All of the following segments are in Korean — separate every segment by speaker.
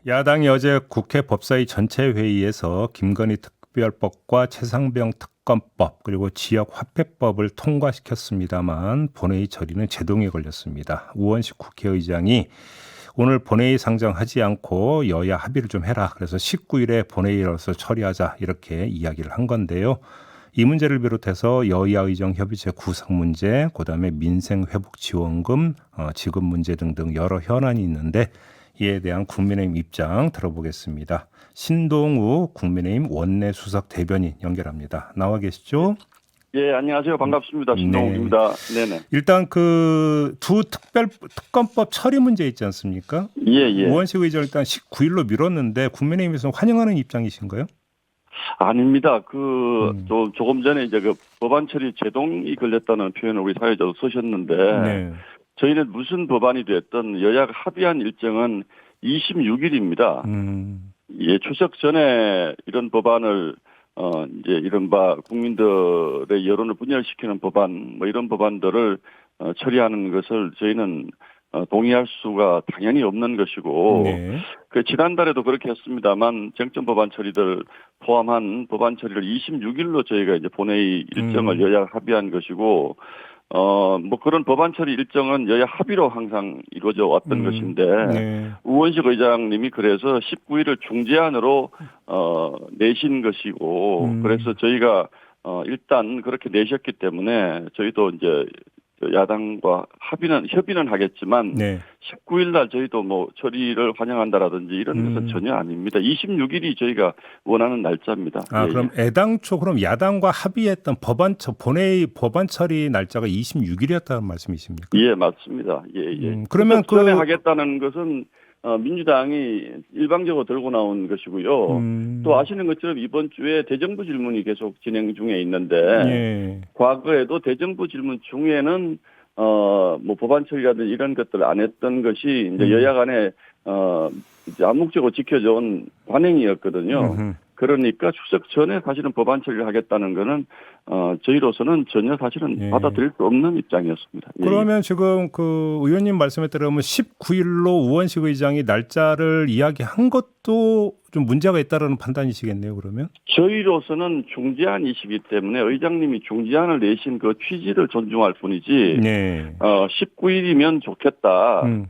Speaker 1: 야당이 어제 국회 법사위 전체 회의에서 김건희 특별법과 최상병 특검법 그리고 지역화폐법을 통과시켰습니다만 본회의 처리는 제동에 걸렸습니다. 우원식 국회의장이 오늘 본회의 상정하지 않고 여야 합의를 좀 해라. 그래서 19일에 본회의로서 처리하자 이렇게 이야기를 한 건데요. 이 문제를 비롯해서 여야 의정 협의체 구성 문제, 그다음에 민생회복지원금, 지급 문제 등등 여러 현안이 있는데 이에 대한 국민의힘 입장 들어보겠습니다. 신동우 국민의힘 원내수석 대변인 연결합니다. 나와 계시죠?
Speaker 2: 예, 안녕하세요. 반갑습니다.
Speaker 1: 네.
Speaker 2: 신동욱입니다. 네네.
Speaker 1: 일단 그 두 특검법 처리 문제 있지 않습니까?
Speaker 2: 예, 예.
Speaker 1: 우원식 의장 일단 19일로 미뤘는데 국민의힘에서 환영하는 입장이신가요?
Speaker 2: 아닙니다.
Speaker 1: 음.
Speaker 2: 조금 전에 이제 그 법안 처리 제동이 걸렸다는 표현을 우리 사회자도 쓰셨는데,
Speaker 1: 네.
Speaker 2: 저희는 무슨 법안이 됐든 여야가 합의한 일정은 26일입니다. 예, 추석 전에 이런 법안을 이제 이른바 국민들의 여론을 분열시키는 법안, 뭐 이런 법안들을 처리하는 것을 저희는 동의할 수가 당연히 없는 것이고,
Speaker 1: 네.
Speaker 2: 그 지난달에도 그렇게 했습니다만 쟁점 법안 처리들 포함한 법안 처리를 26일로 저희가 이제 본회의 일정을 여야가 합의한 것이고, 뭐 그런 법안 처리 일정은 여야 합의로 항상 이루어져 왔던 것인데,
Speaker 1: 네.
Speaker 2: 우원식 의장님이 그래서 19일을 중재안으로, 내신 것이고, 그래서 저희가, 일단 그렇게 내셨기 때문에 저희도 이제 야당과 협의는 하겠지만,
Speaker 1: 네.
Speaker 2: 19일 날 저희도 뭐 처리를 환영한다라든지 이런 것은 전혀 아닙니다. 26일이 저희가 원하는 날짜입니다.
Speaker 1: 아,
Speaker 2: 예,
Speaker 1: 그럼
Speaker 2: 예.
Speaker 1: 애당초 그럼 야당과 합의했던 본회의 법안 처리 날짜가 26일이었다는 말씀이십니까?
Speaker 2: 예, 맞습니다. 예, 예.
Speaker 1: 그러면
Speaker 2: 추석 전에 하겠다는 것은 민주당이 일방적으로 들고 나온 것이고요. 또 아시는 것처럼 이번 주에 대정부 질문이 계속 진행 중에 있는데,
Speaker 1: 예.
Speaker 2: 과거에도 대정부 질문 중에는 뭐 법안 처리라든지 이런 것들을 안 했던 것이 이제 여야 간에 이제 암묵적으로 지켜져온 관행이었거든요. 그러니까 추석 전에 사실은 법안 처리를 하겠다는 거는 저희로서는 전혀 사실은
Speaker 1: 예.
Speaker 2: 받아들일 수 없는 입장이었습니다. 예, 예.
Speaker 1: 그러면 지금 그 의원님 말씀에 따르면 19일로 우원식 의장이 날짜를 이야기한 것도 좀 문제가 있다라는 판단이시겠네요, 그러면?
Speaker 2: 저희로서는 중재안이시기 때문에 의장님이 중재안을 내신 그 취지를 존중할 뿐이지,
Speaker 1: 네.
Speaker 2: 19일이면 좋겠다.
Speaker 1: 음.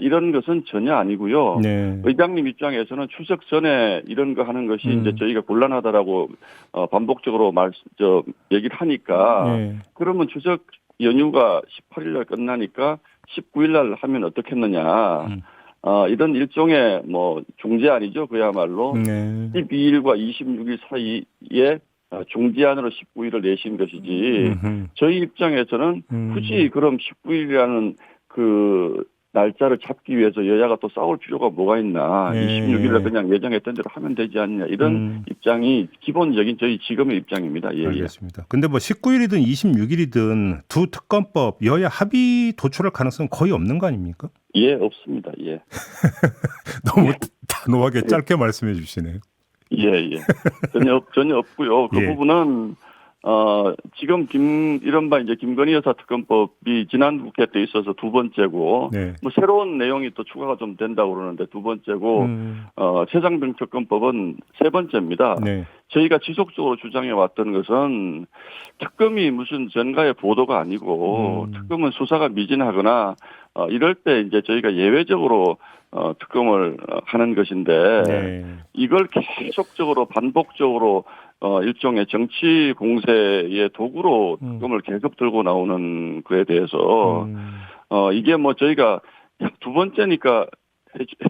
Speaker 2: 이런 것은 전혀 아니고요.
Speaker 1: 네.
Speaker 2: 의장님 입장에서는 추석 전에 이런 거 하는 것이 이제 저희가 곤란하다라고 반복적으로 얘기를 하니까,
Speaker 1: 네.
Speaker 2: 그러면 추석 연휴가 18일 날 끝나니까 19일 날 하면 어떻겠느냐. 이런 일종의 뭐 중재안이죠. 그야말로
Speaker 1: 네.
Speaker 2: 12일과 26일 사이에 중재안으로 19일을 내신 것이지, 저희 입장에서는 굳이 그럼 19일이라는 그 날짜를 잡기 위해서 여야가 또 싸울 필요가 뭐가 있나.
Speaker 1: 네.
Speaker 2: 26일에 그냥 예정했던 대로 하면 되지 않냐. 이런 입장이 기본적인 저희 지금의 입장입니다. 예, 예.
Speaker 1: 알겠습니다. 근데 뭐 19일이든 26일이든 두 특검법 여야 합의 도출할 가능성은 거의 없는 거 아닙니까?
Speaker 2: 예, 없습니다. 예.
Speaker 1: 너무 단호하게 짧게 말씀해 주시네요.
Speaker 2: 예, 예. 전혀 없고요. 그
Speaker 1: 예.
Speaker 2: 부분은, 지금 이른바 이제 김건희 여사 특검법이 지난 국회 때 있어서 두 번째고,
Speaker 1: 네.
Speaker 2: 뭐 새로운 내용이 또 추가가 좀 된다고 그러는데 두 번째고, 최상병 특검법은 세 번째입니다.
Speaker 1: 네.
Speaker 2: 저희가 지속적으로 주장해 왔던 것은 특검이 무슨 전가의 보도가 아니고, 특검은 수사가 미진하거나, 이럴 때 이제 저희가 예외적으로 특검을 하는 것인데,
Speaker 1: 네.
Speaker 2: 이걸 계속적으로 반복적으로 일종의 정치 공세의 도구로 특검을 계속 들고 나오는 그에 대해서 이게 뭐 저희가 두 번째니까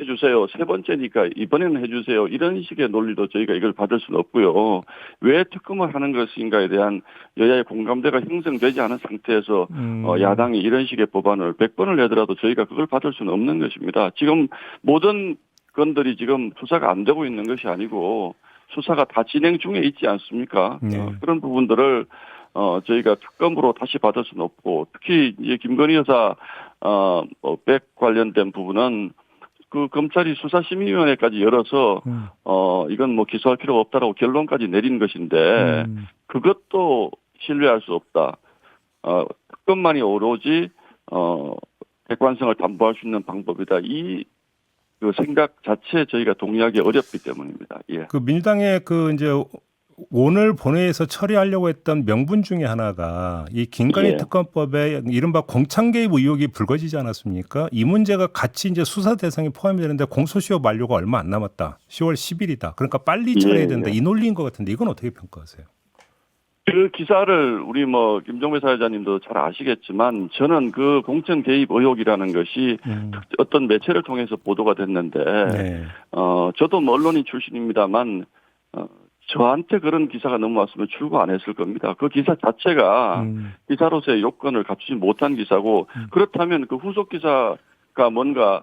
Speaker 2: 해주세요, 세 번째니까 이번에는 해주세요, 이런 식의 논리도 저희가 이걸 받을 수는 없고요. 왜 특검을 하는 것인가에 대한 여야의 공감대가 형성되지 않은 상태에서 야당이 이런 식의 법안을 100번을 내더라도 저희가 그걸 받을 수는 없는 것입니다. 지금 모든 건들이 지금 수사가 안 되고 있는 것이 아니고 수사가 다 진행 중에 있지 않습니까?
Speaker 1: 네.
Speaker 2: 그런 부분들을 저희가 특검으로 다시 받을 수는 없고, 특히 이제 김건희 여사 백 관련된 부분은 그 검찰이 수사심의위원회까지 열어서 이건 뭐 기소할 필요가 없다라고 결론까지 내린 것인데, 그것도 신뢰할 수 없다. 특검만이 오로지 객관성을 담보할 수 있는 방법이다. 이 그 생각 자체에 저희가 동의하기 어렵기 때문입니다. 예.
Speaker 1: 그 민주당의 그 이제 오늘 본회의에서 처리하려고 했던 명분 중에 하나가 이 김건희
Speaker 2: 예.
Speaker 1: 특검법에 이른바 공천 개입 의혹이 불거지지 않았습니까? 이 문제가 같이 이제 수사 대상에 포함이 되는데 공소시효 만료가 얼마 안 남았다. 10월 10일이다. 그러니까 빨리 처리해야 된다.
Speaker 2: 예.
Speaker 1: 이 논리인 것 같은데 이건 어떻게 평가하세요?
Speaker 2: 그 기사를 우리 뭐 김종배 사회자님도 잘 아시겠지만 저는 그 공천 개입 의혹이라는 것이 어떤 매체를 통해서 보도가 됐는데
Speaker 1: 네.
Speaker 2: 저도 뭐 언론인 출신입니다만 저한테 그런 기사가 넘어왔으면 출고 안 했을 겁니다. 그 기사 자체가 기사로서의 요건을 갖추지 못한 기사고 그렇다면 그 후속 기사가 뭔가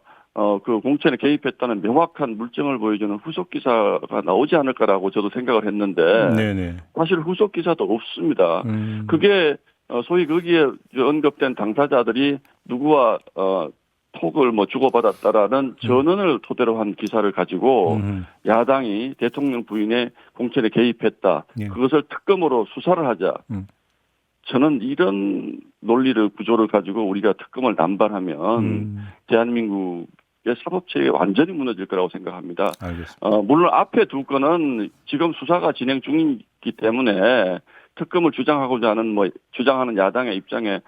Speaker 2: 그 공천에 개입했다는 명확한 물증을 보여주는 후속 기사가 나오지 않을까라고 저도 생각을 했는데
Speaker 1: 네네.
Speaker 2: 사실 후속 기사도 없습니다. 그게 소위 거기에 언급된 당사자들이 누구와 톡을 뭐 주고받았다라는 전언을 토대로 한 기사를 가지고 야당이 대통령 부인의 공천에 개입했다.
Speaker 1: 예.
Speaker 2: 그것을 특검으로 수사를 하자. 저는 이런 논리를 구조를 가지고 우리가 특검을 남발하면 대한민국의 사법체계가 완전히 무너질 거라고 생각합니다.
Speaker 1: 알겠습니다.
Speaker 2: 물론 앞에 두 건은 지금 수사가 진행 중이기 때문에 특검을 주장하는 야당의 입장에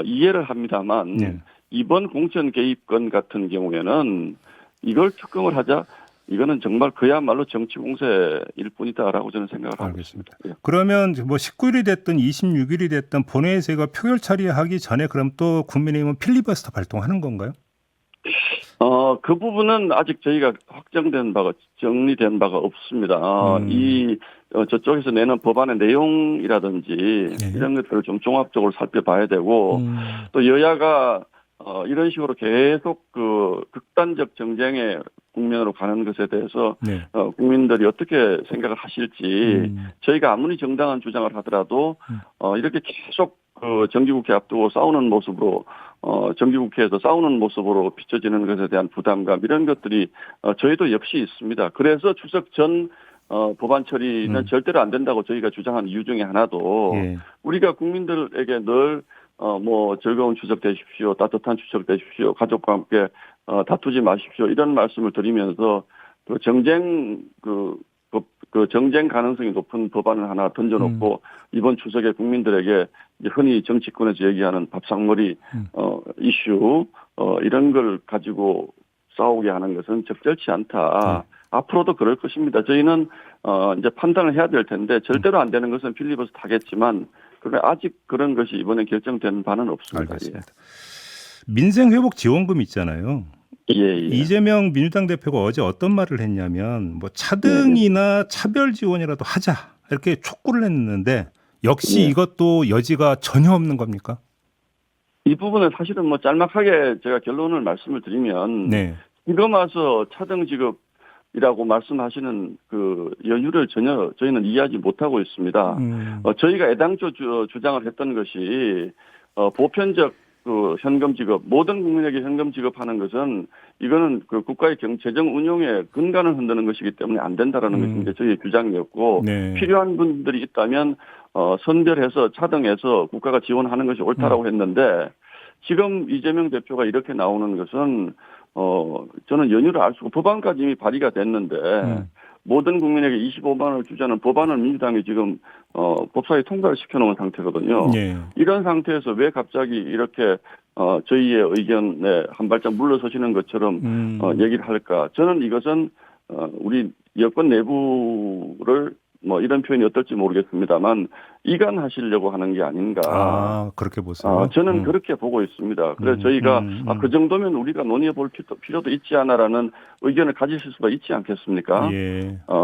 Speaker 2: 이해를 합니다만
Speaker 1: 네.
Speaker 2: 이번 공천 개입건 같은 경우에는 이걸 특검을 하자. 이거는 정말 그야말로 정치 공세일 뿐이다라고 저는 생각을 하고 있습니다. 예.
Speaker 1: 그러면 뭐 19일이 됐든 26일이 됐든 본회의에서 이거 표결 처리하기 전에 그럼 또 국민의힘은 필리버스터 발동하는 건가요?
Speaker 2: 그 부분은 아직 저희가 정리된 바가 없습니다. 저쪽에서 내는 법안의 내용이라든지
Speaker 1: 네.
Speaker 2: 이런 것들을 좀 종합적으로 살펴봐야 되고 또 여야가 이런 식으로 계속 그 극단적 정쟁의 국면으로 가는 것에 대해서
Speaker 1: 네.
Speaker 2: 국민들이 어떻게 생각을 하실지 저희가 아무리 정당한 주장을 하더라도 이렇게 계속 그 정기국회 앞두고 싸우는 모습으로 정기국회에서 싸우는 모습으로 비춰지는 것에 대한 부담감 이런 것들이 저희도 역시 있습니다. 그래서 추석 전 법안 처리는 절대로 안 된다고 저희가 주장하는 이유 중에 하나도
Speaker 1: 예.
Speaker 2: 우리가 국민들에게 늘 즐거운 추석 되십시오. 따뜻한 추석 되십시오. 가족과 함께 다투지 마십시오. 이런 말씀을 드리면서 그 정쟁 가능성이 높은 법안을 하나 던져놓고 이번 추석에 국민들에게 이제 흔히 정치권에서 얘기하는 밥상머리 이슈 이런 걸 가지고 싸우게 하는 것은 적절치 않다. 앞으로도 그럴 것입니다. 저희는 이제 판단을 해야 될 텐데 절대로 안 되는 것은 필리버스터 하겠지만 아직 그런 것이 이번에 결정된 바는 없습니다.
Speaker 1: 알겠습니다. 민생회복 지원금 있잖아요.
Speaker 2: 예.
Speaker 1: 이재명 민주당 대표가 어제 어떤 말을 했냐면 뭐 차등이나 차별 지원이라도 하자 이렇게 촉구를 했는데 역시 이것도 여지가 전혀 없는 겁니까?
Speaker 2: 이 부분은 사실은 뭐 짤막하게 제가 결론을 말씀을 드리면 지금 와서 차등 지급이라고 말씀하시는 그 연유를 전혀 저희는 이해하지 못하고 있습니다. 저희가 애당초 주장을 했던 것이 보편적 그 현금 지급, 모든 국민에게 현금 지급하는 것은 이거는 그 국가의 재정 운용의 근간을 흔드는 것이기 때문에 안 된다라는 것이 이제 저희의 주장이었고 필요한 분들이 있다면 선별해서 차등해서 국가가 지원하는 것이 옳다라고 했는데 지금 이재명 대표가 이렇게 나오는 것은 저는 연유를 알 수가 법안까지 이미 발의가 됐는데 모든 국민에게 25만 원을 주자는 법안을 민주당이 지금 법사위에 통과를 시켜놓은 상태거든요. 이런 상태에서 왜 갑자기 이렇게 저희의 의견에 한 발짝 물러서시는 것처럼 얘기를 할까? 저는 이것은 우리 여권 내부를 뭐 이런 표현이 어떨지 모르겠습니다만 이간하시려고 하는 게 아닌가.
Speaker 1: 그렇게 보세요.
Speaker 2: 저는 그렇게 보고 있습니다. 그래서 저희가 그 정도면 우리가 논의해 볼 필요도 있지 않아라는 의견을 가지실 수가 있지 않겠습니까?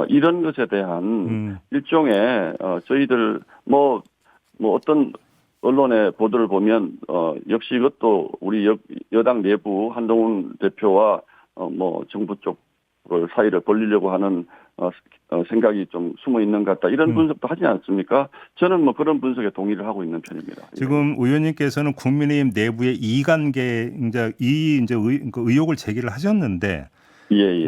Speaker 2: 이런 것에 대한 일종의 저희들 뭐 어떤 언론의 보도를 보면 역시 이것도 우리 여당 내부 한동훈 대표와 뭐 정부 쪽 사이를 벌리려고 하는 생각이 좀 숨어 있는 것 같다. 이런 분석도 하지 않습니까? 저는 뭐 그런 분석에 동의를 하고 있는 편입니다.
Speaker 1: 지금 의원님께서는 국민의힘 내부의 이관계 이제 의혹을 제기를 하셨는데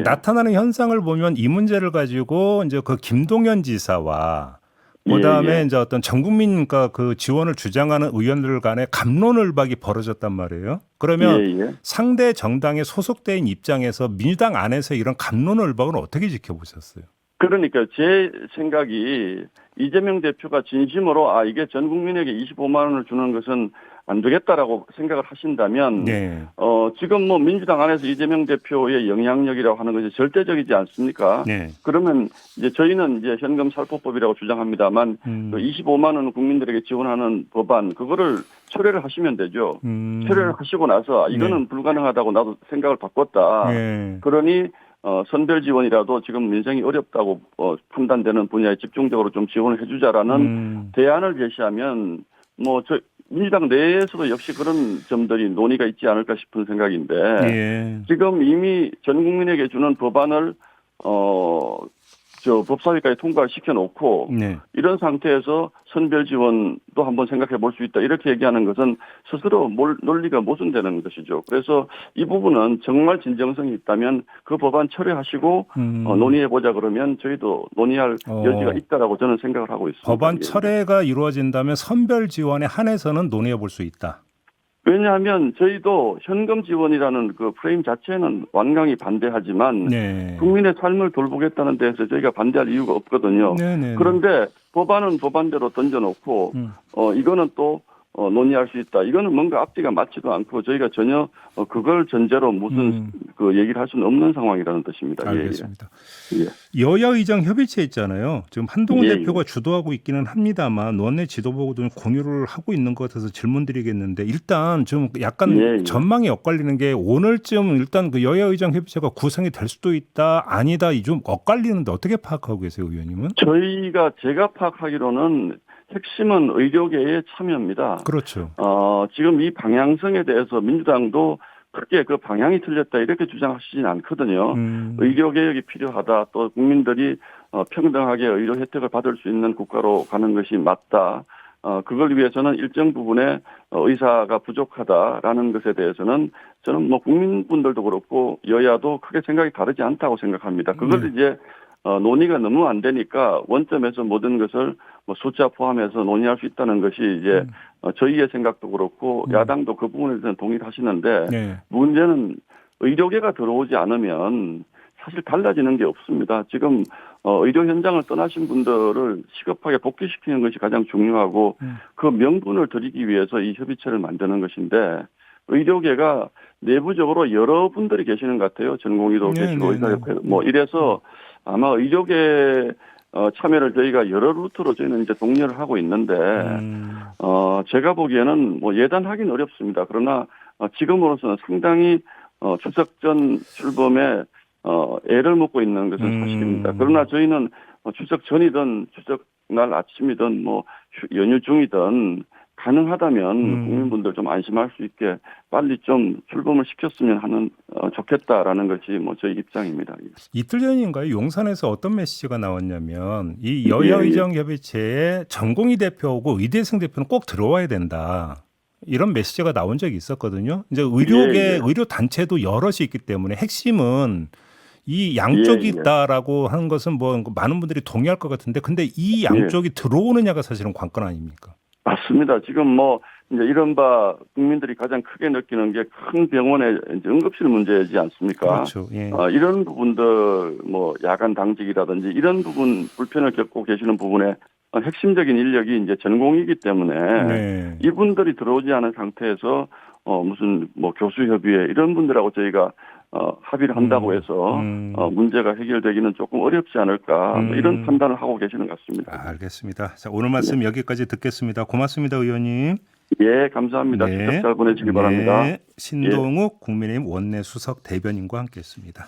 Speaker 1: 나타나는 현상을 보면 이 문제를 가지고 이제 그 김동연 지사와 그다음에
Speaker 2: 예, 예.
Speaker 1: 이제 어떤 전 국민 그러니까 그 지원을 주장하는 의원들 간의 갑론을박이 벌어졌단 말이에요.
Speaker 2: 예,
Speaker 1: 그러면
Speaker 2: 예.
Speaker 1: 상대 정당에 소속된 입장에서 민주당 안에서 이런 갑론을박은 어떻게 지켜보셨어요?
Speaker 2: 그러니까 제 생각이 이재명 대표가 진심으로 이게 전 국민에게 25만 원을 주는 것은 안 되겠다라고 생각을 하신다면
Speaker 1: 네.
Speaker 2: 지금 뭐 민주당 안에서 이재명 대표의 영향력이라고 하는 것이 절대적이지 않습니까?
Speaker 1: 네.
Speaker 2: 그러면 이제 저희는 이제 현금 살포법이라고 주장합니다만 그 25만 원 국민들에게 지원하는 법안 그거를 철회를 하시면 되죠. 철회를 하시고 나서 이거는
Speaker 1: 네.
Speaker 2: 불가능하다고 나도 생각을 바꿨다.
Speaker 1: 네.
Speaker 2: 그러니 선별 지원이라도 지금 민생이 어렵다고 판단되는 분야에 집중적으로 좀 지원을 해주자라는 대안을 제시하면 민주당 내에서도 역시 그런 점들이 논의가 있지 않을까 싶은 생각인데
Speaker 1: 예.
Speaker 2: 지금 이미 전 국민에게 주는 법안을 법사위까지 통과시켜 놓고
Speaker 1: 네.
Speaker 2: 이런 상태에서 선별 지원도 한번 생각해 볼 수 있다. 이렇게 얘기하는 것은 스스로 논리가 모순되는 것이죠. 그래서 이 부분은 정말 진정성이 있다면 그 법안 철회하시고 논의해 보자 그러면 저희도 논의할 여지가 있다라고 저는 생각을 하고 있습니다.
Speaker 1: 법안
Speaker 2: 예.
Speaker 1: 철회가 이루어진다면 선별 지원에 한해서는 논의해 볼 수 있다.
Speaker 2: 왜냐하면 저희도 현금 지원이라는 그 프레임 자체는 완강히 반대하지만
Speaker 1: 네.
Speaker 2: 국민의 삶을 돌보겠다는 데서 저희가 반대할 이유가 없거든요.
Speaker 1: 네네.
Speaker 2: 그런데 법안은 법안대로 던져놓고 이거는 또 논의할 수 있다. 이거는 뭔가 앞뒤가 맞지도 않고 저희가 전혀 그걸 전제로 무슨 그 얘기를 할 수는 없는 상황이라는 뜻입니다.
Speaker 1: 알겠습니다.
Speaker 2: 예.
Speaker 1: 여야 의장 협의체 있잖아요. 지금 한동훈
Speaker 2: 예,
Speaker 1: 대표가 주도하고 있기는 합니다만 원내 지도부도 공유를 하고 있는 것 같아서 질문 드리겠는데 일단 좀 약간 전망이 엇갈리는 게 오늘쯤 일단 그 여야 의장 협의체가 구성이 될 수도 있다 아니다 이 좀 엇갈리는데 어떻게 파악하고 계세요, 의원님은?
Speaker 2: 제가 파악하기로는 핵심은 의료계의 참여입니다.
Speaker 1: 그렇죠.
Speaker 2: 지금 이 방향성에 대해서 민주당도 크게 그 방향이 틀렸다 이렇게 주장하시진 않거든요. 의료개혁이 필요하다. 또 국민들이 평등하게 의료 혜택을 받을 수 있는 국가로 가는 것이 맞다. 그걸 위해서는 일정 부분의 의사가 부족하다라는 것에 대해서는 저는 국민분들도 그렇고 여야도 크게 생각이 다르지 않다고 생각합니다. 그걸 이제 논의가 너무 안 되니까 원점에서 모든 것을 숫자 포함해서 논의할 수 있다는 것이 이제 저희의 생각도 그렇고 야당도 그 부분에 대해서는 동의를 하시는데
Speaker 1: 네.
Speaker 2: 문제는 의료계가 들어오지 않으면 사실 달라지는 게 없습니다. 지금 의료 현장을 떠나신 분들을 시급하게 복귀시키는 것이 가장 중요하고 그 명분을 드리기 위해서 이 협의체를 만드는 것인데 의료계가 내부적으로 여러 분들이 계시는 것 같아요. 전공의도 계시고 의사협회 이래서 아마 의료계 참여를 저희가 여러 루트로 저희는 이제 독려를 하고 있는데 제가 보기에는 예단하기는 어렵습니다. 그러나 지금으로서는 상당히 추석 전 출범에 애를 먹고 있는 것은 사실입니다. 그러나 저희는 추석 전이든 추석 날 아침이든 연휴 중이든 가능하다면 국민분들 좀 안심할 수 있게 빨리 좀 출범을 시켰으면 하는 좋겠다라는 것이 저희 입장입니다.
Speaker 1: 이틀 전인가요? 용산에서 어떤 메시지가 나왔냐면 이 여야 의장 협의체에 전공의 대표하고 의대생 대표는 꼭 들어와야 된다. 이런 메시지가 나온 적이 있었거든요. 이제 의료계 의료 단체도 여럿이 있기 때문에 핵심은 이 양쪽이 있다라고 하는 것은 많은 분들이 동의할 것 같은데 근데 이 양쪽이 들어오느냐가 사실은 관건 아닙니까?
Speaker 2: 맞습니다. 지금 이제 이른바 국민들이 가장 크게 느끼는 게 큰 병원의 이제 응급실 문제이지 않습니까?
Speaker 1: 그렇죠. 예.
Speaker 2: 이런 부분들 야간 당직이라든지 이런 부분 불편을 겪고 계시는 부분에 핵심적인 인력이 이제 전공이기 때문에 이분들이 들어오지 않은 상태에서 무슨 교수협의회 이런 분들하고 저희가 합의를 한다고 해서 문제가 해결되기는 조금 어렵지 않을까 이런 판단을 하고 계시는 것 같습니다.
Speaker 1: 알겠습니다. 자, 오늘 말씀 여기까지 듣겠습니다. 고맙습니다, 의원님.
Speaker 2: 예, 감사합니다. 추석 잘 보내시기 바랍니다.
Speaker 1: 신동욱 국민의힘 원내 수석 대변인과 함께했습니다.